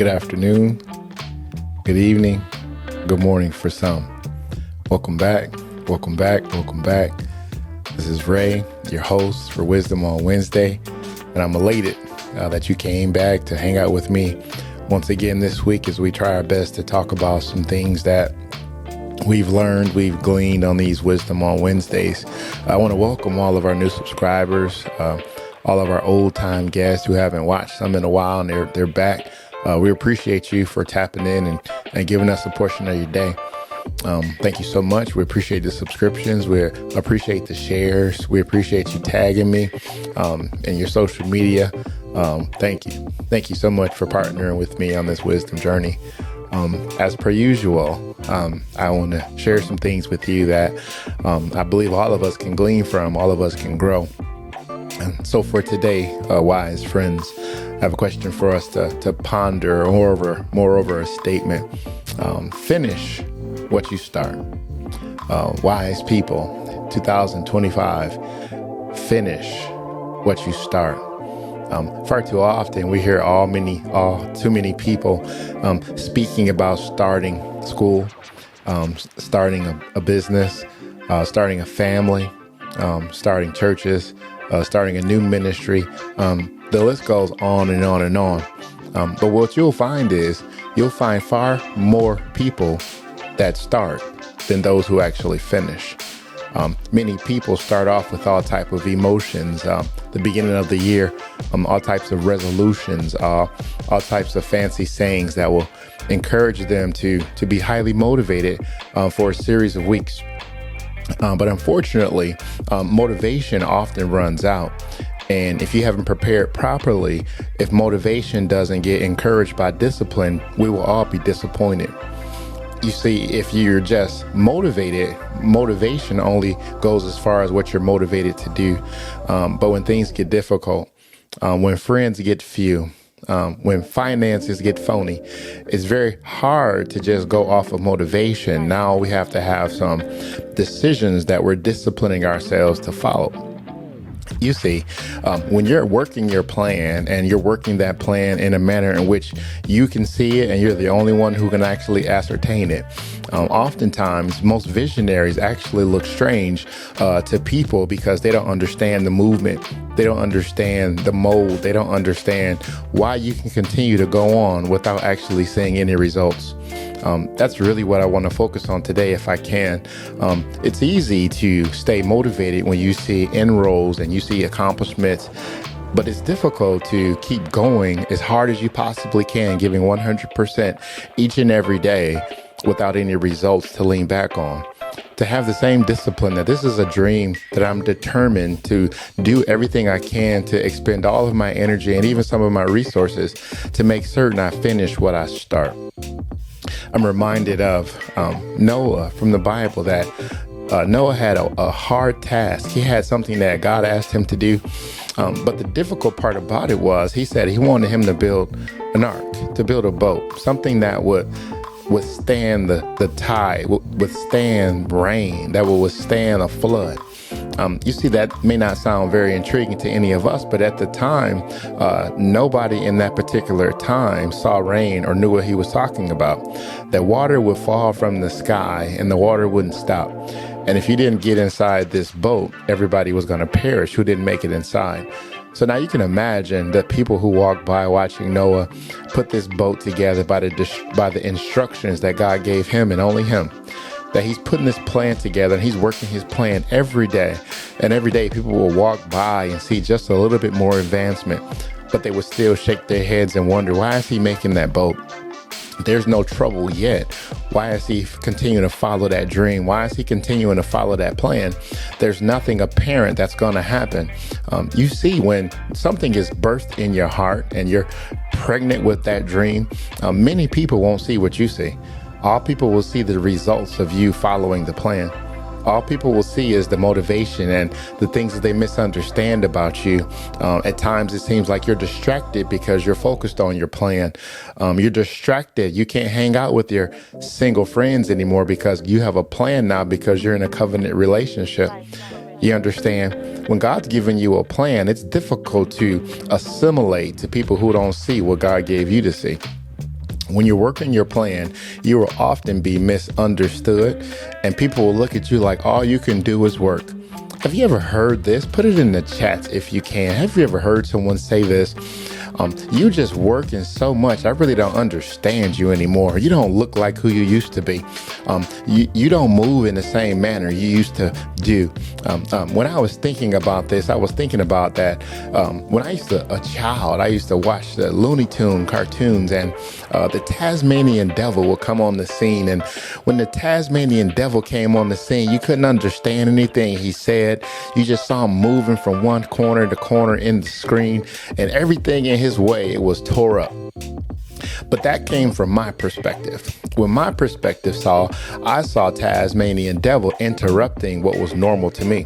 Good afternoon, good evening, good morning for some. Welcome back, welcome back, welcome back. This is Ray, your host for Wisdom on Wednesday, and I'm elated that you came back to hang out with me once again this week as we try our best to talk about some things that we've learned, we've gleaned on these Wisdom on Wednesdays. I want to welcome all of our new subscribers, all of our old time guests who haven't watched some in a while, and they're back. We appreciate you for tapping in and giving us a portion of your day. Thank you so much. We appreciate the subscriptions. We appreciate the shares. We appreciate you tagging me in your social media. Thank you. Thank you so much for partnering with me on this wisdom journey. As per usual, I want to share some things with you that I believe all of us can glean from, all of us can grow. And so for today, wise friends, I have a question for us to ponder, or moreover, a statement. Finish what you start. Wise people, 2025, finish what you start. Far too often we hear too many people speaking about starting school, starting a business, starting a family, starting churches, starting a new ministry. The list goes on and on and on. But what you'll find is you'll find far more people that start than those who actually finish. Many people start off with all type of emotions, the beginning of the year, all types of resolutions, all types of fancy sayings that will encourage them to be highly motivated for a series of weeks. But unfortunately, motivation often runs out. And if you haven't prepared properly, if motivation doesn't get encouraged by discipline, we will all be disappointed. You see, if you're just motivated, motivation only goes as far as what you're motivated to do. But when things get difficult, when friends get few, when finances get phony, it's very hard to just go off of motivation. Now we have to have some decisions that we're disciplining ourselves to follow. You see, when you're working your plan and you're working that plan in a manner in which you can see it and you're the only one who can actually ascertain it, oftentimes most visionaries actually look strange to people because they don't understand the movement. They don't understand the mold. They don't understand why you can continue to go on without actually seeing any results. That's really what I want to focus on today if I can. It's easy to stay motivated when you see inroads and you see accomplishments, but it's difficult to keep going as hard as you possibly can, giving 100% each and every day without any results to lean back on. To have the same discipline that this is a dream that I'm determined to do everything I can to expend all of my energy and even some of my resources to make certain I finish what I start. I'm reminded of Noah from the Bible, that Noah had a hard task. He had something that God asked him to do. But the difficult part about it was he said he wanted him to build an ark, to build a boat, something that would withstand the tide, withstand rain, that will withstand a flood. You see, that may not sound very intriguing to any of us, but at the time, nobody in that particular time saw rain or knew what he was talking about. That water would fall from the sky and the water wouldn't stop. And if you didn't get inside this boat, everybody was going to perish who didn't make it inside. So now you can imagine the people who walked by watching Noah put this boat together by the instructions that God gave him and only him. That he's putting this plan together and he's working his plan every day. And every day people will walk by and see just a little bit more advancement, but they would still shake their heads and wonder, why is he making that boat? There's no trouble yet. Why is he continuing to follow that dream? Why is he continuing to follow that plan? There's nothing apparent that's going to happen. You see, when something is birthed in your heart and you're pregnant with that dream, many people won't see what you see. All people will see the results of you following the plan. All people will see is the motivation and the things that they misunderstand about you. At times, it seems like you're distracted because you're focused on your plan. You're distracted. You can't hang out with your single friends anymore because you have a plan now, because you're in a covenant relationship. You understand? When God's given you a plan, it's difficult to assimilate to people who don't see what God gave you to see. When you're working your plan, you will often be misunderstood, and people will look at you like all you can do is work. Have you ever heard this? Put it in the chats if you can. Have you ever heard someone say this? You just working so much. I really don't understand you anymore. You don't look like who you used to be. You don't move in the same manner you used to do. When I was thinking about this, I was thinking about that when I used to watch the Looney Tune cartoons, and the Tasmanian Devil would come on the scene. And when the Tasmanian Devil came on the scene, you couldn't understand anything he said. You just saw him moving from one corner to corner in the screen, and everything in his way, it was tore up. But that came from my perspective. When my perspective I saw Tasmanian Devil interrupting what was normal to me.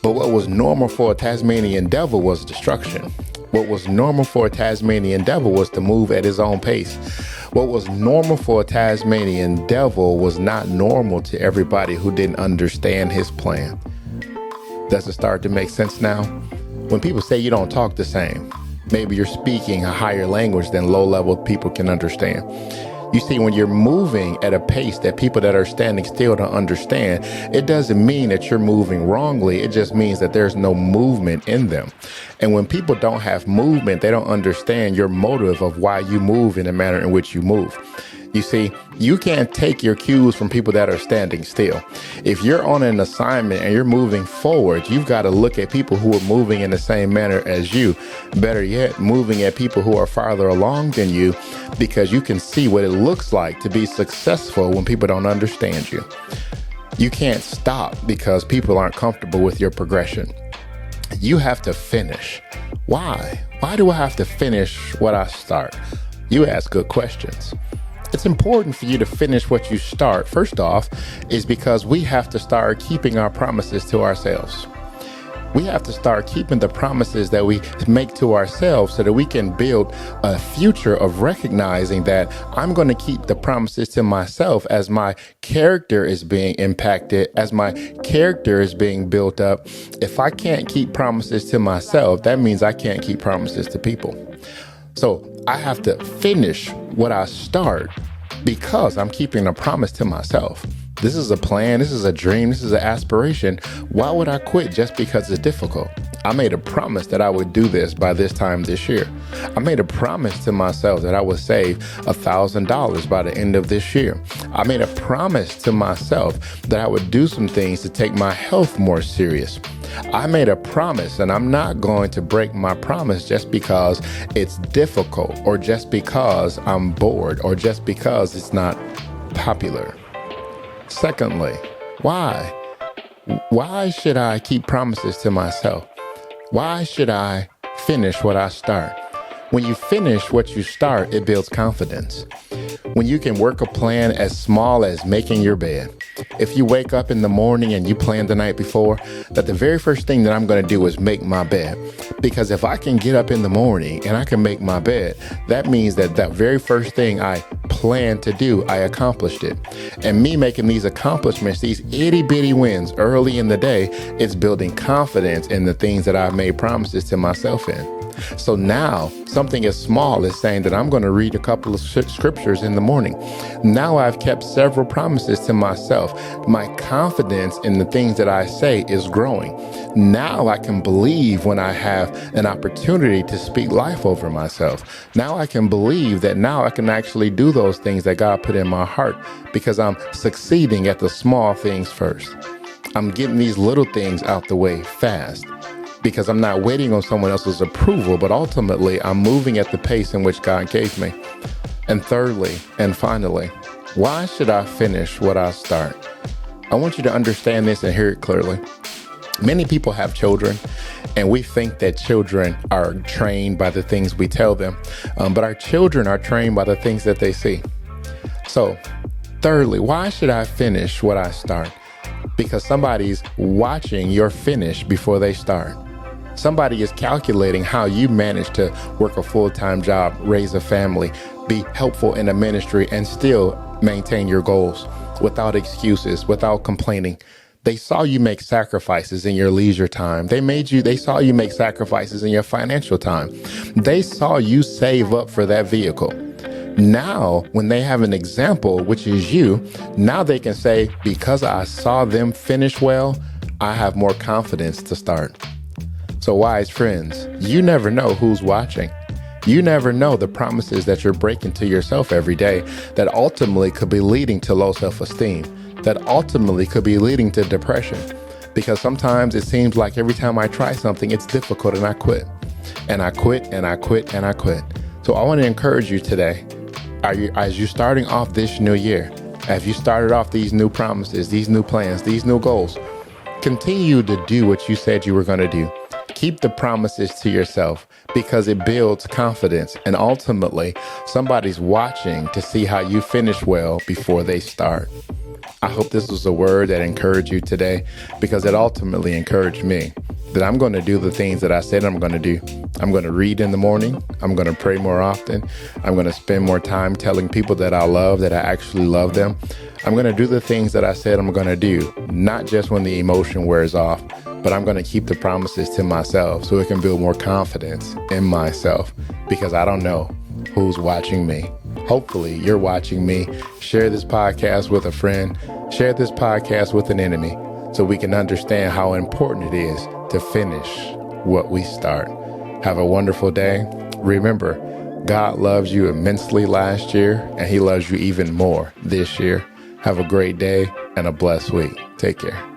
But what was normal for a Tasmanian Devil was destruction. What was normal for a Tasmanian Devil was to move at his own pace. What was normal for a Tasmanian Devil was not normal to everybody who didn't understand his plan. Does it start to make sense now? When people say you don't talk the same, maybe you're speaking a higher language than low-level people can understand. You see, when you're moving at a pace that people that are standing still don't understand, it doesn't mean that you're moving wrongly. It just means that there's no movement in them. And when people don't have movement, they don't understand your motive of why you move in the manner in which you move. You see, you can't take your cues from people that are standing still. If you're on an assignment and you're moving forward, you've got to look at people who are moving in the same manner as you. Better yet, moving at people who are farther along than you, because you can see what it looks like to be successful when people don't understand you. You can't stop because people aren't comfortable with your progression. You have to finish. Why? Why do I have to finish what I start? You ask good questions. It's important for you to finish what you start. First off, is because we have to start keeping our promises to ourselves. We have to start keeping the promises that we make to ourselves so that we can build a future of recognizing that I'm going to keep the promises to myself as my character is being impacted, as my character is being built up. If I can't keep promises to myself, that means I can't keep promises to people. So I have to finish what I start because I'm keeping a promise to myself. This is a plan. This is a dream. This is an aspiration. Why would I quit just because it's difficult? I made a promise that I would do this by this time this year. I made a promise to myself that I would save $1,000 by the end of this year. I made a promise to myself that I would do some things to take my health more serious. I made a promise, and I'm not going to break my promise just because it's difficult, or just because I'm bored, or just because it's not popular. Secondly, why? Why should I keep promises to myself? Why should I finish what I start? When you finish what you start, it builds confidence. When you can work a plan as small as making your bed. If you wake up in the morning and you plan the night before that the very first thing that I'm going to do is make my bed. Because if I can get up in the morning and I can make my bed, that means that that very first thing I planned to do, I accomplished it. And me making these accomplishments, these itty bitty wins early in the day, it's building confidence in the things that I've made promises to myself in. So now something as small as saying that I'm going to read a couple of scriptures in the morning. Now I've kept several promises to myself. My confidence in the things that I say is growing. Now I can believe when I have an opportunity to speak life over myself. Now I can believe that now I can actually do those things that God put in my heart because I'm succeeding at the small things first. I'm getting these little things out the way fast, because I'm not waiting on someone else's approval, but ultimately I'm moving at the pace in which God gave me. And thirdly, and finally, why should I finish what I start? I want you to understand this and hear it clearly. Many people have children, and we think that children are trained by the things we tell them, but our children are trained by the things that they see. So, thirdly, why should I finish what I start? Because somebody's watching your finish before they start. Somebody is calculating how you manage to work a full-time job, raise a family, be helpful in a ministry, and still maintain your goals without excuses, without complaining. They saw you make sacrifices in your leisure time. They saw you make sacrifices in your financial time. They saw you save up for that vehicle. Now, when they have an example, which is you, now they can say, because I saw them finish well, I have more confidence to start. So wise friends, you never know who's watching. You never know the promises that you're breaking to yourself every day that ultimately could be leading to low self-esteem, that ultimately could be leading to depression. Because sometimes it seems like every time I try something, it's difficult and I quit. And I quit and I quit and I quit. So I want to encourage you today, as you're starting off this new year, as you started off these new promises, these new plans, these new goals, continue to do what you said you were going to do. Keep the promises to yourself because it builds confidence. And ultimately, somebody's watching to see how you finish well before they start. I hope this was a word that encouraged you today because it ultimately encouraged me that I'm going to do the things that I said I'm going to do. I'm going to read in the morning. I'm going to pray more often. I'm going to spend more time telling people that I love, that I actually love them. I'm going to do the things that I said I'm going to do, not just when the emotion wears off, but I'm going to keep the promises to myself so it can build more confidence in myself because I don't know who's watching me. Hopefully you're watching me. Share this podcast with a friend. Share this podcast with an enemy so we can understand how important it is to finish what we start. Have a wonderful day. Remember, God loves you immensely last year, and he loves you even more this year. Have a great day and a blessed week. Take care.